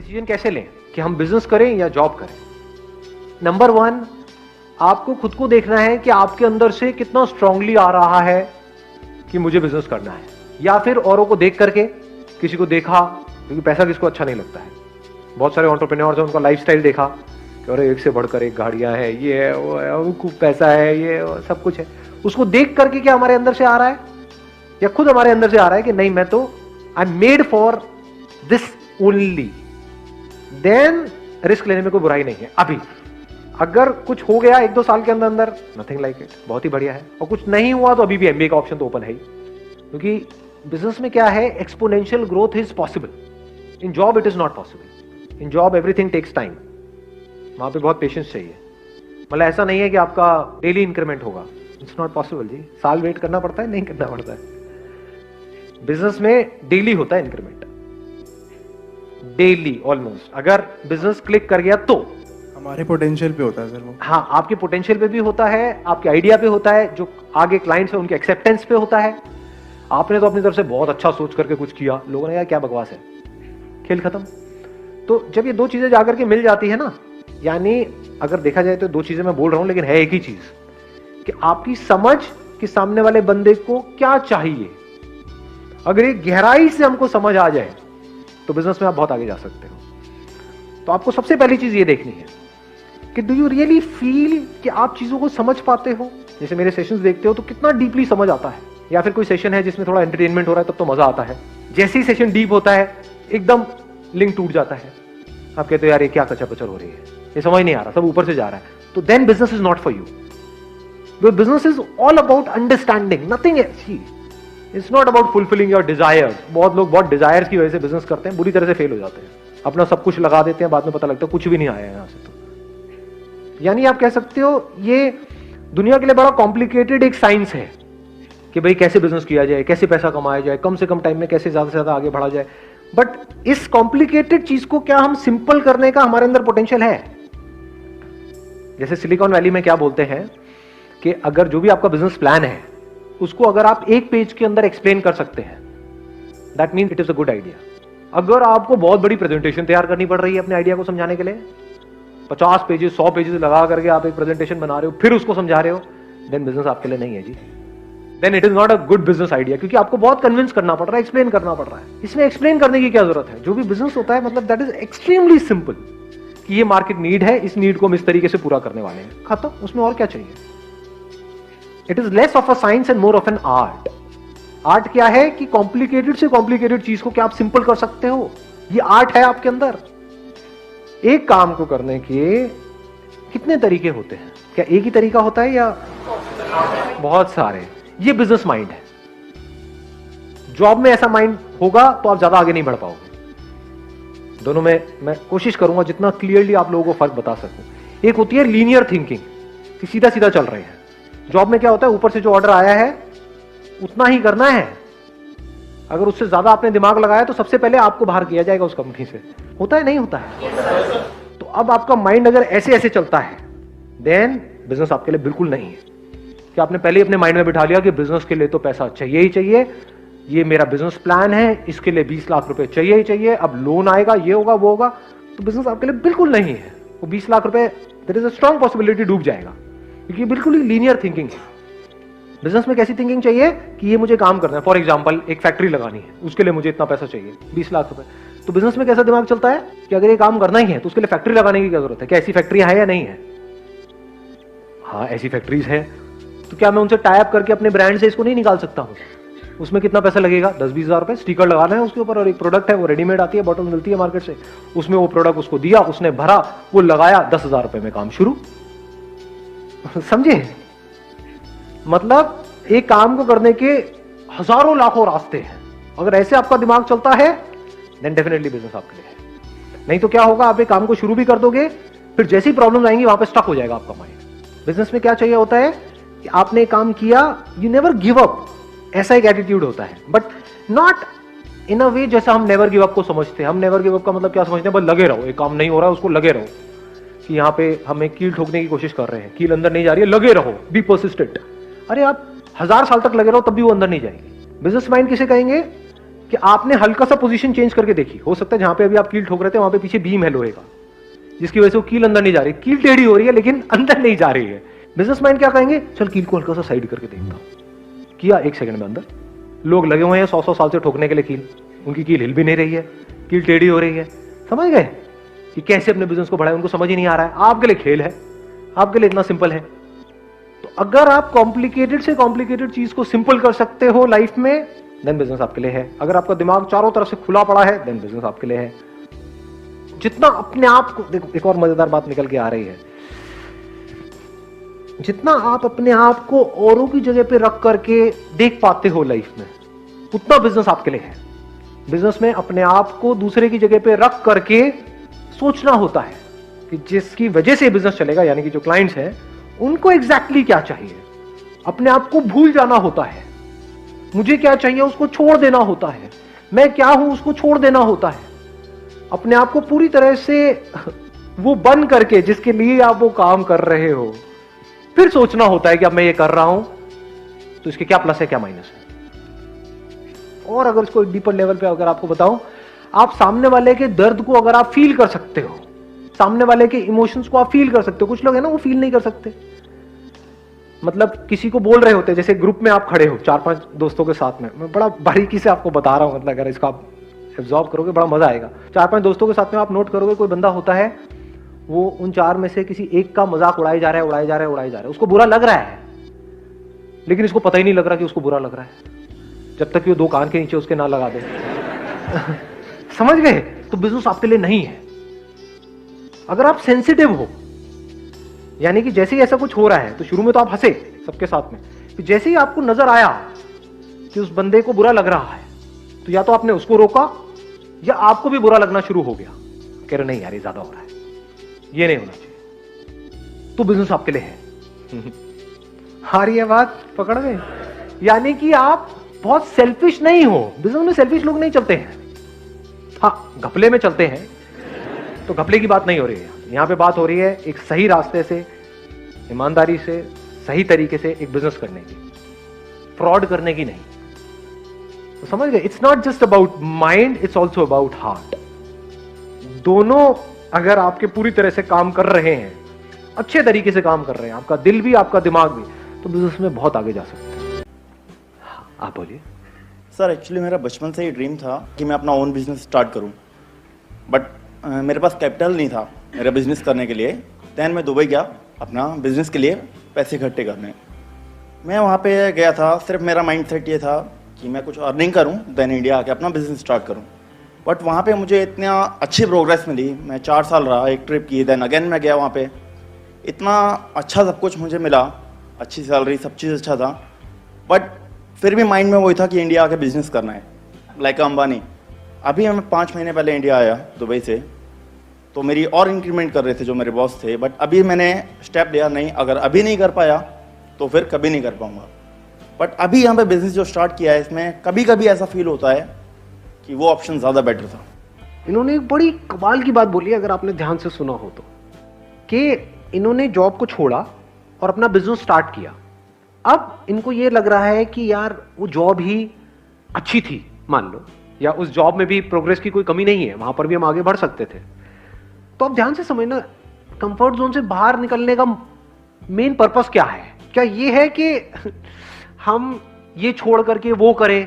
Decision कैसे लें कि हम बिजनेस करें या जॉब करें? नंबर 1, आपको खुद को देखना है कि आपके अंदर से कितना स्ट्रांगली आ रहा है कि मुझे बिजनेस करना है, या फिर औरों को देख करके, किसी को देखा, क्योंकि पैसा किसको अच्छा नहीं लगता है। बहुत सारे एंटरप्रेन्योर्स हैं, उनका लाइफस्टाइल देखा कि अरे एक से बढ़कर एक गाड़ियां हैं, ये है, वो है, खूब पैसा है, ये सब कुछ है। उसको देख करके क्या हमारे अंदर से आ रहा है, या खुद हमारे अंदर से आ रहा है कि नहीं, मैं तो I am made for this only, then risk लेने में कोई बुराई नहीं है। अभी अगर कुछ हो गया 1-2 साल के अंदर अंदर, नथिंग लाइक इट, बहुत ही बढ़िया है। और कुछ नहीं हुआ तो अभी भी एमबीए का ऑप्शन तो ओपन है ही, क्योंकि बिजनेस में क्या है, exponential growth is possible, in job it is not possible. In job everything takes time, वहां पे बहुत पेशेंस चाहिए। मतलब ऐसा नहीं है कि आपका डेली इंक्रीमेंट होगा, इट्स नॉट पॉसिबल जी। साल वेट करना पड़ता है, नहीं करना पड़ता है। बिजनेस में डेली होता है इंक्रीमेंट, डेली ऑलमोस्ट। अगर बिजनेस क्लिक कर गया तो हमारे पोटेंशियल पे होता है सर वो। हाँ, आपके पोटेंशियल पे भी होता है, आपके आइडिया पे होता है, जो आगे क्लाइंट्स है उनके एक्सेप्टेंस पे होता है। आपने तो अपनी तरफ से बहुत अच्छा सोच करके कुछ किया, लोगों ने यार क्या बकवास है, खेल खत्म। तो जब ये दो चीजें जाकर के मिल जाती है ना, यानी अगर देखा जाए तो 2 चीजें मैं बोल रहा हूं, लेकिन है एक ही चीज, कि आपकी समझ कि सामने वाले बंदे को क्या चाहिए, अगर एक गहराई से हमको समझ आ जाए तो बिजनेस में आप बहुत आगे जा सकते हो। तो आपको सबसे पहली चीज ये देखनी है कि डू यू रियली फील कि आप चीजों को समझ पाते हो। जैसे मेरे सेशंस देखते हो तो कितना डीपली समझ आता है, या फिर कोई सेशन है जिसमें थोड़ा एंटरटेनमेंट हो रहा है तब तो मजा आता है। जैसे ही सेशन डीप होता है एकदम लिंक टूट जाता है, आप कहते हो यार ये क्या कचर पचर हो रही है, ये समझ नहीं आ रहा, सब ऊपर से जा रहा है। तो then business is not for you, because business is all about understanding, nothing else. It's not about fulfilling your desires. बहुत लोग बहुत डिजायर्स की वजह से बिजनेस करते हैं, बुरी तरह से फेल हो जाते हैं, अपना सब कुछ लगा देते हैं, बाद में पता लगता है कुछ भी नहीं आया यहां से। तो यानी आप कह सकते हो ये दुनिया के लिए बड़ा कॉम्प्लिकेटेड एक साइंस है कि भाई कैसे बिजनेस किया जाए, कैसे पैसा कमाया जाए, कम से कम टाइम में कैसे ज्यादा से ज्यादा आगे बढ़ा जाए। बट इस कॉम्प्लिकेटेड चीज को क्या हम सिंपल करने का हमारे अंदर पोटेंशियल है? जैसे सिलिकॉन वैली में क्या बोलते हैं कि अगर जो भी आपका बिजनेस प्लान है उसको अगर आप 1 पेज के अंदर एक्सप्लेन कर सकते हैं, that means it is a good idea. अगर आपको बहुत बड़ी प्रेजेंटेशन तैयार करनी पड़ रही है अपने आइडिया को समझाने के लिए, 50 पेजेस 100 पेजेस लगा करके आप एक प्रेजेंटेशन बना रहे हो, फिर उसको समझा रहे हो, देन बिजनेस आपके लिए नहीं है जी। Then it is not a good business idea, क्योंकि आपको बहुत कन्विंस करना पड़ रहा है, एक्सप्लेन करना पड़ रहा है। इसमें एक्सप्लेन करने की क्या जरूरत है? जो भी बिजनेस होता है मतलब दैट इज एक्सट्रीमली सिंपल, कि ये मार्केट नीड है, इस नीड को हम इस तरीके से पूरा करने वाले हैं, खत्म। उसमें और क्या चाहिए? It is less of a science and more of an art. Art क्या है कि कॉम्प्लिकेटेड से कॉम्प्लिकेटेड चीज को क्या आप सिंपल कर सकते हो, ये आर्ट है आपके अंदर। एक काम को करने के कितने तरीके होते हैं? क्या एक ही तरीका होता है या बहुत सारे? ये बिजनेस माइंड है। जॉब में ऐसा माइंड होगा तो आप ज्यादा आगे नहीं बढ़ पाओगे। दोनों में मैं कोशिश करूंगा जितना क्लियरली आप लोगों को फर्क बता सकूं। एक होती है लीनियर थिंकिंग, कि सीधा सीधा चल रहे हैं। जॉब में क्या होता है, ऊपर से जो ऑर्डर आया है उतना ही करना है, अगर उससे ज्यादा आपने दिमाग लगाया तो सबसे पहले आपको बाहर किया जाएगा उस कंपनी से। होता है नहीं होता है? तो अब आपका माइंड अगर ऐसे ऐसे चलता है, देन बिजनेस आपके लिए बिल्कुल नहीं है। कि आपने पहले ही अपने माइंड में बिठा लिया कि बिजनेस के लिए तो पैसा चाहिए ही चाहिए, ये मेरा बिजनेस प्लान है, इसके लिए 20 लाख रुपए चाहिए ही चाहिए, अब लोन आएगा, ये होगा वो होगा, तो बिजनेस आपके लिए बिल्कुल नहीं है। वो 20 लाख रुपए there is a strong possibility डूब जाएगा, क्योंकि बिल्कुल ही लीनियर थिंकिंग है। बिजनेस में कैसी थिंकिंग चाहिए कि ये मुझे काम करना है। फॉर एग्जांपल एक फैक्ट्री लगानी है, उसके लिए मुझे इतना पैसा चाहिए, 20 लाख रुपए। तो बिजनेस में कैसा दिमाग चलता है कि अगर ये काम करना ही है तो उसके लिए फैक्ट्री लगाने की क्या जरूरत है? क्या ऐसी फैक्ट्री है या नहीं है? हाँ, ऐसी फैक्ट्रीज है। तो क्या मैं उनसे टाई अप करके अपने ब्रांड से इसको नहीं निकाल सकता हूँ? उसमें कितना पैसा लगेगा? 10-20 हज़ार रुपए। स्टिकर लगाना है उसके ऊपर, और एक प्रोडक्ट है वो रेडीमेड आती है, बॉटल मिलती है मार्केट से, उसमें वो प्रोडक्ट उसको दिया, उसने भरा, वो लगाया, 10,000 रुपए में काम शुरू। समझे? मतलब एक काम को करने के हजारों लाखों रास्ते हैं। अगर ऐसे आपका दिमाग चलता है देन डेफिनेटली बिजनेस आपके लिए है। नहीं तो क्या होगा, आप एक काम को शुरू भी कर दोगे, फिर जैसी प्रॉब्लम आएंगी वहां पे स्टक हो जाएगा आपका माइंड। बिजनेस में क्या चाहिए होता है कि आपने काम किया, यू नेवर गिव अप, ऐसा एक एटीट्यूड होता है, बट नॉट इन अ वे जैसा हम नेवर गिव अप को समझते हैं। हम नेवर गिव अप का मतलब क्या समझते हैं? बस लगे रहो, एक काम नहीं हो रहा है उसको लगे रहो, कि यहाँ पे हमें कील ठोकने की कोशिश कर रहे हैं, कील अंदर नहीं जा रही है, लगे रहो, बी परसिस्टेंट। अरे आप 1000 साल तक लगे रहो तब भी वो अंदर नहीं जाएगी। बिजनेस माइंड किसे कहेंगे कि आपने हल्का सा पोजीशन चेंज करके देखी, हो सकता है जहां पे अभी आप कील ठोक रहे थे वहां पे पीछे बीम है लोहे का, जिसकी वजह से वो कील अंदर नहीं जा रही, कील टेढ़ी हो रही है लेकिन अंदर नहीं जा रही है। बिजनेसमैन क्या कहेंगे, चल कील को हल्का सा साइड करके देखता हूं, किया 1 सेकंड में अंदर। लोग लगे हुए हैं 100 साल से ठोकने के लिए कील, उनकी कील हिल भी नहीं रही है, कील टेढ़ी हो रही है। समझ गए कि कैसे अपने बिजनेस को बढ़ाए, उनको समझ ही नहीं आ रहा है। आपके लिए खेल है, आपके लिए इतना सिंपल है। तो अगर आप कॉम्प्लिकेटेड से कॉम्प्लिकेटेड चीज को सिंपल कर सकते हो लाइफ में, देन बिजनेस आपके लिए है। अगर आपका दिमाग चारों तरफ से खुला पड़ा है, देन बिजनेस आपके लिए है। जितना अपने आप को, देखो एक और मजेदार बात निकल के आ रही है, जितना आप अपने आप को औरों की जगह पे रख करके देख पाते हो लाइफ में, उतना बिजनेस आपके लिए है। बिजनेस में अपने आप को दूसरे की जगह पे रख करके सोचना होता है कि जिसकी वजह से बिजनेस चलेगा, यानी कि जो क्लाइंट्स हैं उनको एग्जैक्टली क्या चाहिए। अपने आप को भूल जाना होता है, मुझे क्या चाहिए उसको छोड़ देना होता है, मैं क्या हूं उसको छोड़ देना होता है। अपने आप को पूरी तरह से वो बन करके जिसके लिए आप वो काम कर रहे हो, फिर सोचना होता है कि अब मैं ये कर रहा हूं तो इसके क्या प्लस है क्या माइनस है। और अगर इसको डीपर लेवल पे अगर आपको बताऊं, आप सामने वाले के दर्द को अगर आप फील कर सकते हो, सामने वाले के इमोशंस को आप फील कर सकते हो। कुछ लोग है ना वो फील नहीं कर सकते, मतलब किसी को बोल रहे होते हैं, जैसे ग्रुप में आप खड़े हो 4-5 दोस्तों के साथ में, मैं बड़ा बारीकी से आपको बता रहा हूं, मतलब अगर इसको आप एब्जॉर्ब करोगे बड़ा मजा आएगा। 4-5 दोस्तों के साथ में आप नोट करोगे, कोई बंदा होता है वो उन 4 में से किसी एक का मजाक उड़ाई जा रहा है, उड़ाई जा रहा है, उड़ाई जा रहा है, उसको बुरा लग रहा है, लेकिन इसको पता ही नहीं लग रहा कि उसको बुरा लग रहा है, जब तक कि वो 2 कान के नीचे उसके ना लगा दे। समझ गए? तो बिजनेस आपके लिए नहीं है। अगर आप सेंसिटिव हो, यानी कि जैसे ही ऐसा कुछ हो रहा है तो शुरू में तो आप हंसे सबके साथ में, फिर जैसे ही आपको नजर आया कि उस बंदे को बुरा लग रहा है, तो या तो आपने उसको रोका या आपको भी बुरा लगना शुरू हो गया, कह रहे नहीं यार ये ज्यादा हो रहा है, ये नहीं होना चाहिए। तो बिजनेस आपके लिए है। आ रही है बात, पकड़ में? यानी कि आप बहुत सेल्फिश नहीं हो। बिजनेस में सेल्फिश लोग नहीं चलते हैं, हाँ घपले में चलते हैं, तो घपले की बात नहीं हो रही है यहां पे। बात हो रही है एक सही रास्ते से, ईमानदारी से, सही तरीके से एक बिजनेस करने की, फ्रॉड करने की नहीं। तो समझ गए? It's not just about mind, it's also about heart. दोनों अगर आपके पूरी तरह से काम कर रहे हैं, अच्छे तरीके से काम कर रहे हैं, आपका दिल भी आपका दिमाग भी, तो बिजनेस में बहुत आगे जा सकते हैं। आप बोलिए। सर एक्चुअली मेरा बचपन से ही ड्रीम था कि मैं अपना ओन बिजनेस स्टार्ट करूं, बट मेरे पास कैपिटल नहीं था मेरा बिजनेस करने के लिए। दैन मैं दुबई गया अपना बिजनेस के लिए पैसे इकट्ठे करने। मैं वहाँ पे गया था, सिर्फ मेरा माइंड सेट ये था कि मैं कुछ अर्निंग करूँ, दैन इंडिया आके अपना बिजनेस स्टार्ट करूँ। बट वहाँ पे मुझे इतना अच्छी प्रोग्रेस मिली, मैं 4 साल रहा, एक ट्रिप की, दैन अगेन मैं गया वहाँ पे, इतना अच्छा सब कुछ मुझे मिला, अच्छी सैलरी, सब चीज़ अच्छा था। बट फिर भी माइंड में वही था कि इंडिया आके बिजनेस करना है, लाइक अंबानी। अभी मैं 5 महीने पहले इंडिया आया दुबई से, तो मेरी और इंक्रीमेंट कर रहे थे जो मेरे बॉस थे, बट अभी मैंने स्टेप लिया नहीं, अगर अभी नहीं कर पाया तो फिर कभी नहीं कर पाऊंगा। बट अभी यहाँ पे बिजनेस जो स्टार्ट किया है, इसमें कभी कभी ऐसा फील होता है कि वो ऑप्शन ज़्यादा बेटर था। इन्होंने एक बड़ी कमाल की बात बोली, अगर आपने ध्यान से सुना हो तो, कि इन्होंने जॉब को छोड़ा और अपना बिजनेस स्टार्ट किया। अब इनको ये लग रहा है कि यार वो जॉब ही अच्छी थी मान लो, या उस जॉब में भी प्रोग्रेस की कोई कमी नहीं है, वहां पर भी हम आगे बढ़ सकते थे। तो अब ध्यान से समझना, कंफर्ट जोन से बाहर निकलने का मेन पर्पस क्या है? क्या ये है कि हम ये छोड़ करके वो करें?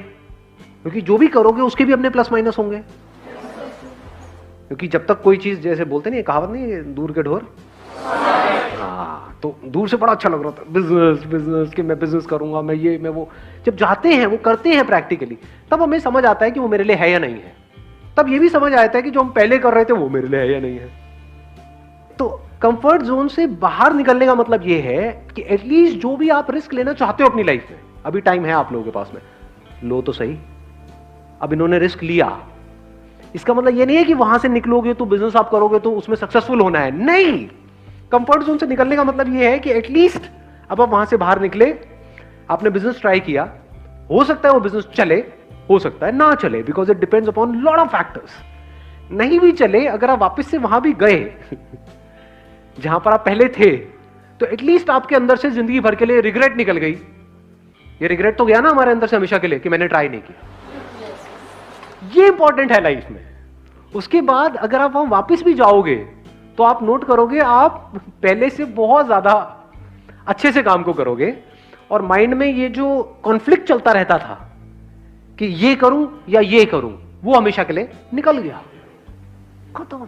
क्योंकि जो भी करोगे उसके भी अपने प्लस माइनस होंगे। क्योंकि जब तक कोई चीज, जैसे बोलते नहीं, कहावत नहीं, दूर के ढोर, हाँ, तो दूर से बड़ा अच्छा लग रहा था बिजनेस बिजनेस, कि मैं बिजनेस करूंगा, मैं ये मैं वो। जब जाते हैं, वो करते हैं प्रैक्टिकली, तब हमें समझ आता है कि वो मेरे लिए है या नहीं है। तब ये भी समझ आता है कि जो हम पहले कर रहे थे वो मेरे लिए है या नहीं है। तो कंफर्ट जोन से बाहर निकलने का मतलब ये है कि एटलीस्ट जो भी आप रिस्क लेना चाहते हो अपनी लाइफ में, अभी टाइम है आप लोगों के पास में, लो तो सही। अब इन्होंने रिस्क लिया, इसका मतलब ये नहीं है कि वहां से निकलोगे तो बिजनेस आप करोगे तो उसमें सक्सेसफुल होना है, नहीं। कंफर्ट जोन से निकलने का मतलब ये है कि एटलीस्ट अब आप वहां से बाहर निकले, आपने बिजनेस ट्राई किया, हो सकता है वो बिजनेस चले, हो सकता है ना चले, because it depends upon lot of factors. नहीं भी चले, अगर आप वापस से वहां भी गए जहां पर आप पहले थे, तो एटलीस्ट आपके अंदर से जिंदगी भर के लिए रिग्रेट निकल गई। ये रिग्रेट तो गया ना हमारे अंदर से हमेशा के लिए कि मैंने ट्राई नहीं किया। ये इंपॉर्टेंट है लाइफ में। उसके बाद अगर आप वहां वापस भी जाओगे तो आप नोट करोगे आप पहले से बहुत ज्यादा अच्छे से काम को करोगे, और माइंड में ये जो कॉन्फ्लिक्ट चलता रहता था कि ये करूं या ये करूं, वो हमेशा के लिए निकल गया, खत्म।